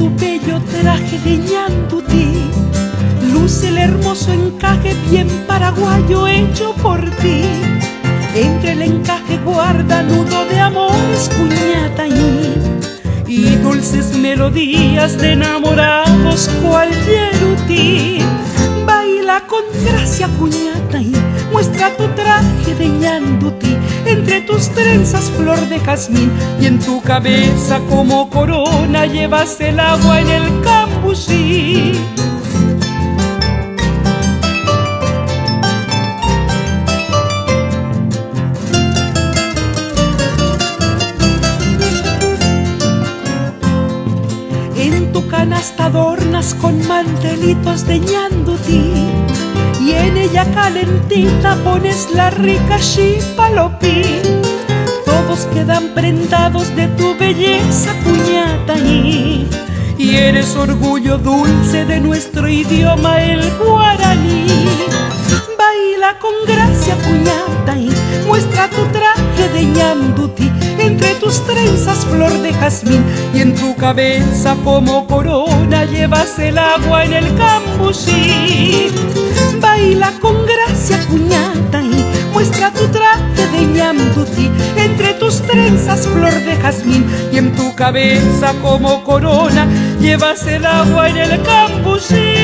tu bello traje de ñandutí, luce el hermoso encaje bien paraguayo hecho por ti. Entre el encaje guarda nudo de amores, cuñataí, y dulces melodías de enamorados cual yerutí. Baila con gracia, cuñataí, muestra tu traje de ñandutí. Entre tus trenzas flor de jazmín y en tu cabeza como corona llevas el agua en el cambuchí. En tu canasta adornas con mantelitos de ñandutí, y en ella calentita pones la rica chipalopí. Todos quedan prendados de tu belleza, cuñataí, y eres orgullo dulce de nuestro idioma, el guaraní. Baila con gracia, cuñataí, muestra tu traje de ñandutí. Entre tus trenzas flor de jazmín y en tu cabeza como corona llevas el agua en el cambuchí. Baila con gracia, cuñataí, muestra tu traje de ñandutí. Entre tus trenzas flor de jazmín y en tu cabeza como corona llevas el agua en el cambuchí.